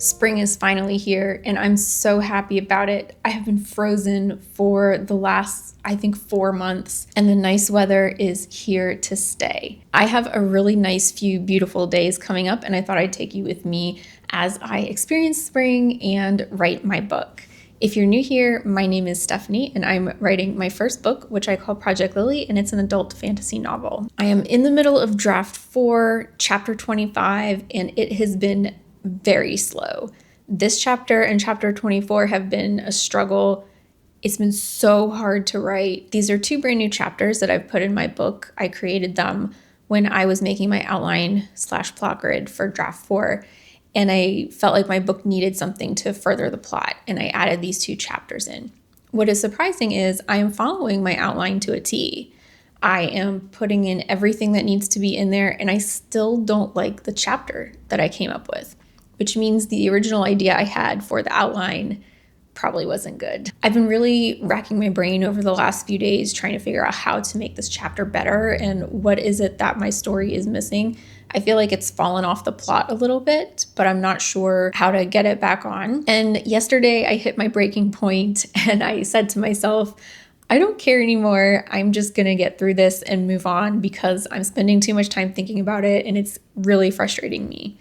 Spring is finally here and I'm so happy about it. I have been frozen for the last, I think, 4 months, and the nice weather is here to stay. I have a really nice few beautiful days coming up, and I thought I'd take you with me as I experience spring and write my book. If you're new here, my name is Stephanie and I'm writing my first book, which I call Project Lily, and it's an adult fantasy novel. I am in the middle of draft 4, chapter 25, and it has been very slow. This chapter and chapter 24 have been a struggle. It's been so hard to write. These are 2 brand new chapters that I've put in my book. I created them when I was making my outline/plot grid for draft 4. And I felt like my book needed something to further the plot, and I added these 2 chapters in. What is surprising is I am following my outline to a T. I am putting in everything that needs to be in there, and I still don't like the chapter that I came up with, which means the original idea I had for the outline probably wasn't good. I've been really racking my brain over the last few days trying to figure out how to make this chapter better and what is it that my story is missing. I feel like it's fallen off the plot a little bit, but I'm not sure how to get it back on. And yesterday I hit my breaking point and I said to myself, I don't care anymore. I'm just gonna get through this and move on because I'm spending too much time thinking about it and it's really frustrating me.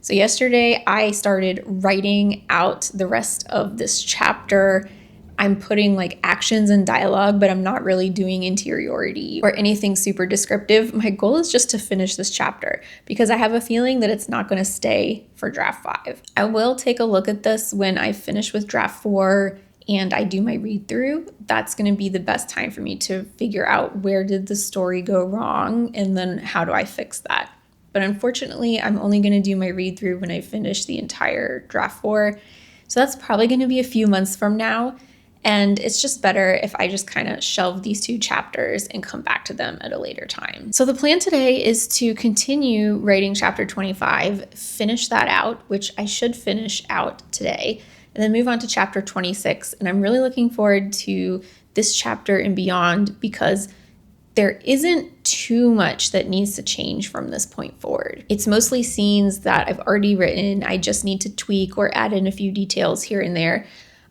So yesterday I started writing out the rest of this chapter. I'm putting like actions and dialogue, but I'm not really doing interiority or anything super descriptive. My goal is just to finish this chapter because I have a feeling that it's not going to stay for draft 5. I will take a look at this when I finish with draft 4 and I do my read through. That's going to be the best time for me to figure out where did the story go wrong and then how do I fix that. But unfortunately, I'm only going to do my read through when I finish the entire draft 4. So that's probably going to be a few months from now. And it's just better if I just kind of shelve these 2 chapters and come back to them at a later time. So the plan today is to continue writing chapter 25, finish that out, which I should finish out today, and then move on to chapter 26. And I'm really looking forward to this chapter and beyond because there isn't too much that needs to change from this point forward. It's mostly scenes that I've already written. I just need to tweak or add in a few details here and there.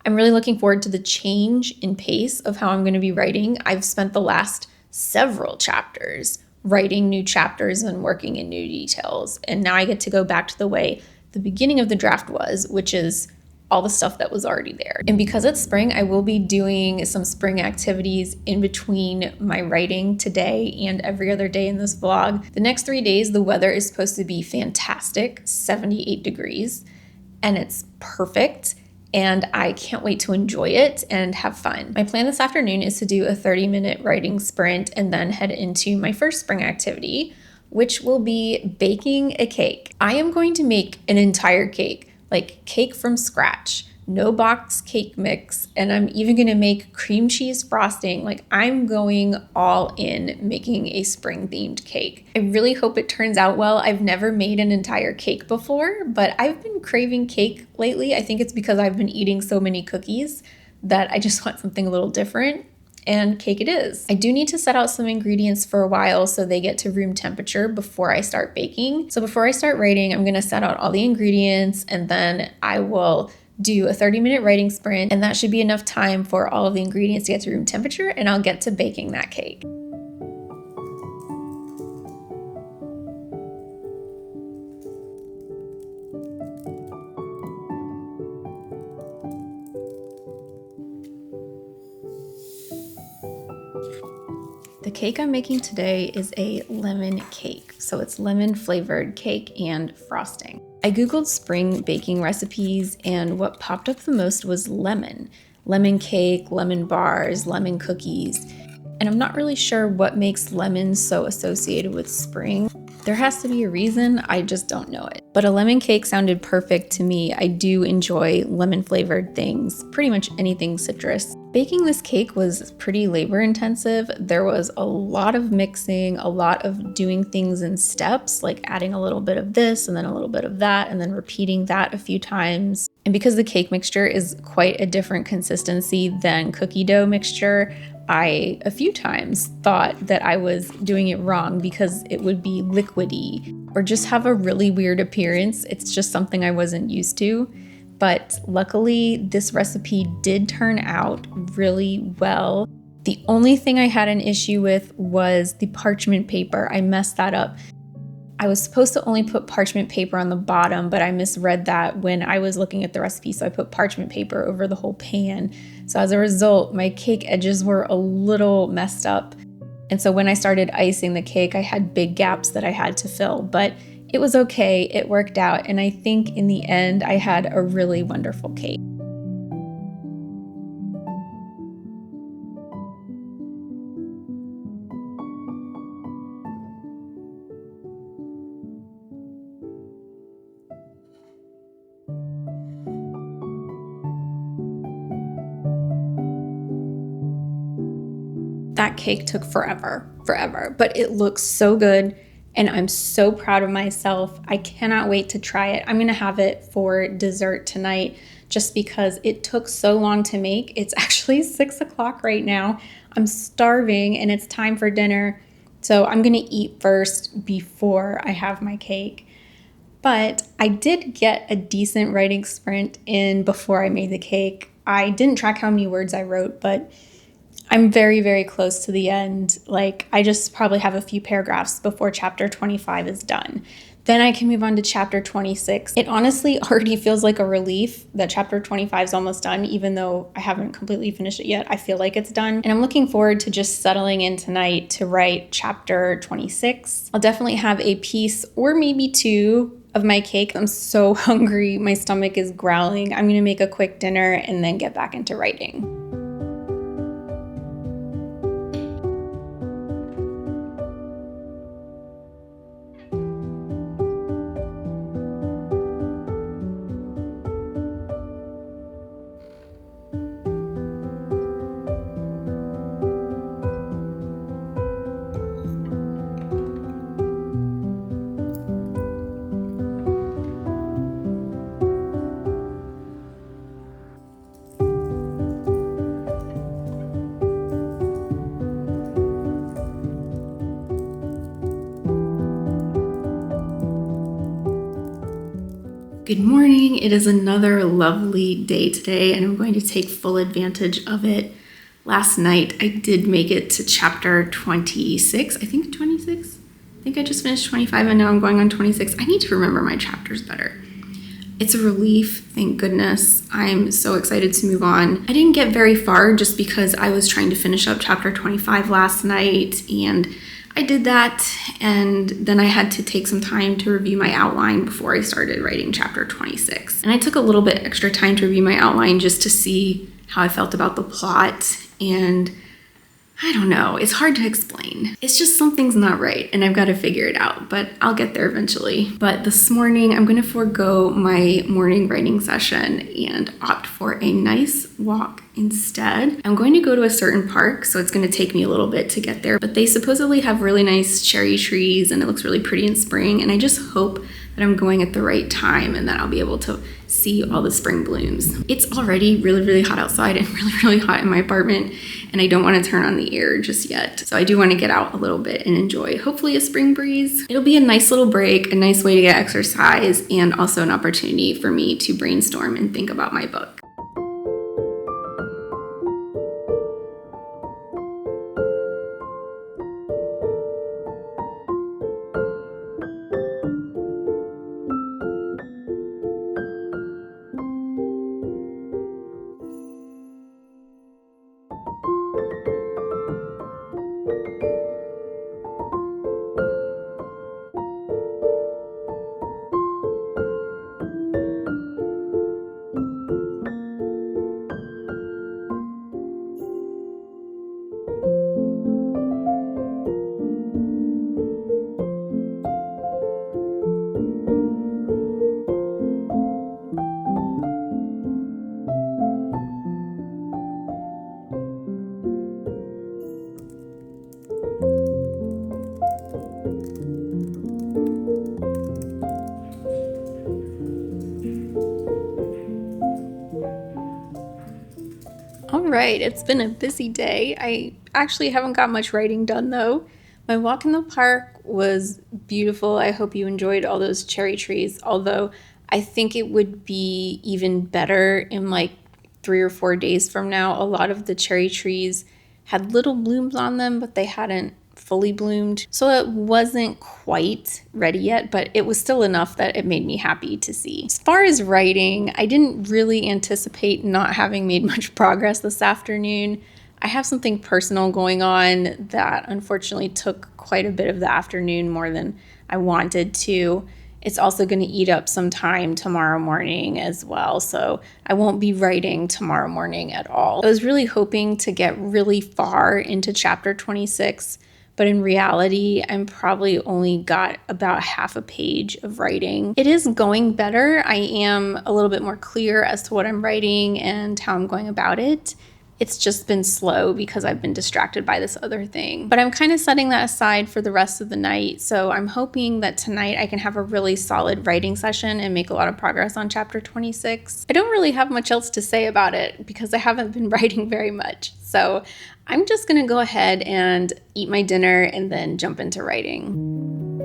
I'm really looking forward to the change in pace of how I'm going to be writing. I've spent the last several chapters writing new chapters and working in new details. And now I get to go back to the way the beginning of the draft was, which is all the stuff that was already there. And because it's spring, I will be doing some spring activities in between my writing today and every other day in this vlog. The next 3 days, the weather is supposed to be fantastic, 78 degrees, and it's perfect. And I can't wait to enjoy it and have fun. My plan this afternoon is to do a 30-minute writing sprint and then head into my first spring activity, which will be baking a cake. I am going to make an entire cake, like cake from scratch, no box cake mix, and I'm even gonna make cream cheese frosting. Like I'm going all in making a spring themed cake. I really hope it turns out well. I've never made an entire cake before, but I've been craving cake lately. I think it's because I've been eating so many cookies that I just want something a little different. And cake it is. I do need to set out some ingredients for a while so they get to room temperature before I start baking. So before I start writing, I'm gonna set out all the ingredients and then I will do a 30-minute writing sprint, and that should be enough time for all of the ingredients to get to room temperature, and I'll get to baking that cake. The cake I'm making today is a lemon cake. So it's lemon flavored cake and frosting. I Googled spring baking recipes and what popped up the most was lemon. Lemon cake, lemon bars, lemon cookies. And I'm not really sure what makes lemon so associated with spring. There has to be a reason, I just don't know it. But a lemon cake sounded perfect to me. I do enjoy lemon flavored things, pretty much anything citrus. Baking this cake was pretty labor intensive. There was a lot of mixing, a lot of doing things in steps, like adding a little bit of this and then a little bit of that and then repeating that a few times. And because the cake mixture is quite a different consistency than cookie dough mixture, I, a few times, thought that I was doing it wrong because it would be liquidy or just have a really weird appearance. It's just something I wasn't used to. But luckily, this recipe did turn out really well. The only thing I had an issue with was the parchment paper. I messed that up. I was supposed to only put parchment paper on the bottom, but I misread that when I was looking at the recipe, so I put parchment paper over the whole pan. So as a result, my cake edges were a little messed up. And so when I started icing the cake, I had big gaps that I had to fill, but it was okay, it worked out, and I think in the end, I had a really wonderful cake. That cake took forever, but it looks so good and I'm so proud of myself. I cannot wait to try it. I'm gonna have it for dessert tonight just because it took so long to make. It's actually 6 o'clock right now. I'm starving and it's time for dinner. So I'm gonna eat first before I have my cake. But I did get a decent writing sprint in before I made the cake. I didn't track how many words I wrote, but I'm very, very close to the end. Like, I just probably have a few paragraphs before chapter 25 is done. Then I can move on to chapter 26. It honestly already feels like a relief that chapter 25 is almost done, even though I haven't completely finished it yet. I feel like it's done. And I'm looking forward to just settling in tonight to write chapter 26. I'll definitely have a piece or maybe two of my cake. I'm so hungry. My stomach is growling. I'm gonna make a quick dinner and then get back into writing. Good morning. It is another lovely day today, and I'm going to take full advantage of it. Last night, I did make it to chapter 26. I think 26? I think I just finished 25, and now I'm going on 26. I need to remember my chapters better. It's a relief, thank goodness. I'm so excited to move on. I didn't get very far just because I was trying to finish up chapter 25 last night, and I did that, and then I had to take some time to review my outline before I started writing chapter 26. And I took a little bit extra time to review my outline just to see how I felt about the plot, and I don't know, it's hard to explain. It's just something's not right, and I've got to figure it out, but I'll get there eventually. But this morning, I'm gonna forego my morning writing session and opt for a nice walk instead. I'm going to go to a certain park, so it's gonna take me a little bit to get there, but they supposedly have really nice cherry trees, and it looks really pretty in spring, and I just hope that I'm going at the right time and that I'll be able to see all the spring blooms. It's already really, really hot outside and really, really hot in my apartment, and I don't want to turn on the air just yet. So I do want to get out a little bit and enjoy hopefully a spring breeze. It'll be a nice little break, a nice way to get exercise, and also an opportunity for me to brainstorm and think about my book. All right, it's been a busy day. I actually haven't got much writing done though. My walk in the park was beautiful. I hope you enjoyed all those cherry trees, although I think it would be even better in like 3 or 4 days from now. A lot of the cherry trees had little blooms on them, but they hadn't fully bloomed. So it wasn't quite ready yet, but it was still enough that it made me happy to see. As far as writing, I didn't really anticipate not having made much progress this afternoon. I have something personal going on that unfortunately took quite a bit of the afternoon, more than I wanted to. It's also going to eat up some time tomorrow morning as well, so I won't be writing tomorrow morning at all. I was really hoping to get really far into chapter 26, but in reality, I'm probably only got about half a page of writing. It is going better. I am a little bit more clear as to what I'm writing and how I'm going about it. It's just been slow because I've been distracted by this other thing. But I'm kind of setting that aside for the rest of the night. So I'm hoping that tonight I can have a really solid writing session and make a lot of progress on chapter 26. I don't really have much else to say about it because I haven't been writing very much. So I'm just gonna go ahead and eat my dinner and then jump into writing.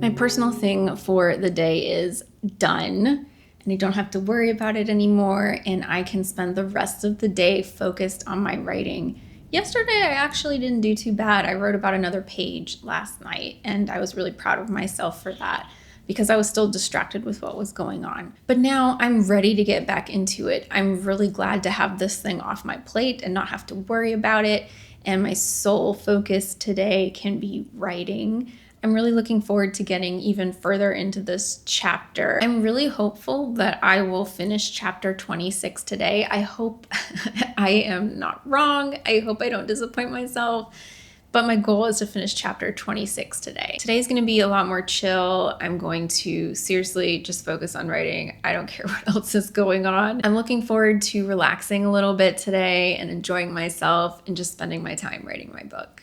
My personal thing for the day is done, and I don't have to worry about it anymore, and I can spend the rest of the day focused on my writing. Yesterday, I actually didn't do too bad. I wrote about another page last night, and I was really proud of myself for that because I was still distracted with what was going on. But now I'm ready to get back into it. I'm really glad to have this thing off my plate and not have to worry about it, and my sole focus today can be writing. I'm really looking forward to getting even further into this chapter. I'm really hopeful that I will finish chapter 26 today. I hope I am not wrong. I hope I don't disappoint myself. But my goal is to finish chapter 26 today. Today's gonna be a lot more chill. I'm going to seriously just focus on writing. I don't care what else is going on. I'm looking forward to relaxing a little bit today and enjoying myself and just spending my time writing my book.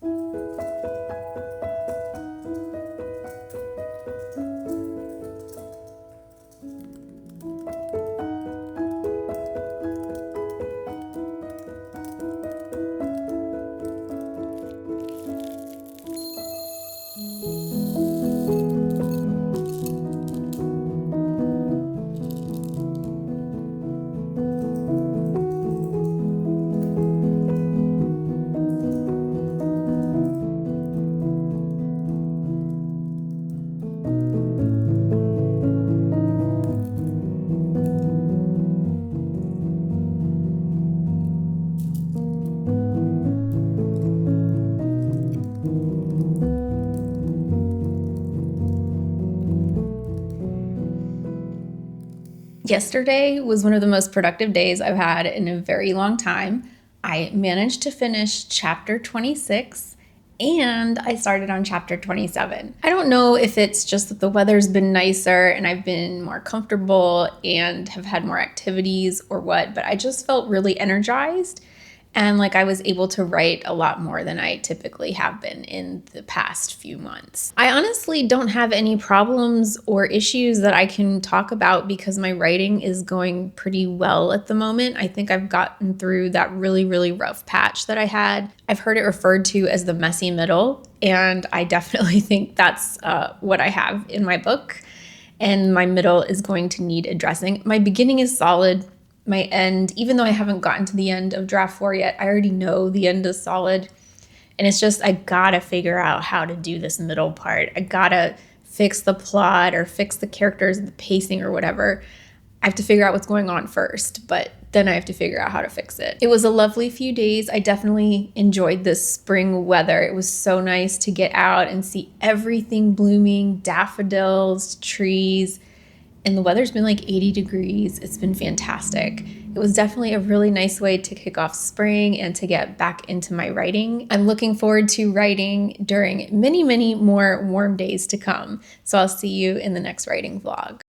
Yesterday was one of the most productive days I've had in a very long time. I managed to finish chapter 26 and I started on chapter 27. I don't know if it's just that the weather's been nicer and I've been more comfortable and have had more activities or what, but I just felt really energized and like I was able to write a lot more than I typically have been in the past few months. I honestly don't have any problems or issues that I can talk about because my writing is going pretty well at the moment. I think I've gotten through that really, really rough patch that I had. I've heard it referred to as the messy middle, and I definitely think that's what I have in my book. And my middle is going to need addressing. My beginning is solid. My end, even though I haven't gotten to the end of draft 4 yet, I already know the end is solid. And it's just, I gotta figure out how to do this middle part. I gotta fix the plot or fix the characters, the pacing or whatever. I have to figure out what's going on first, but then I have to figure out how to fix it. It was a lovely few days. I definitely enjoyed this spring weather. It was so nice to get out and see everything blooming, daffodils, trees. And the weather's been like 80 degrees. It's been fantastic. It was definitely a really nice way to kick off spring and to get back into my writing. I'm looking forward to writing during many, many more warm days to come. So I'll see you in the next writing vlog.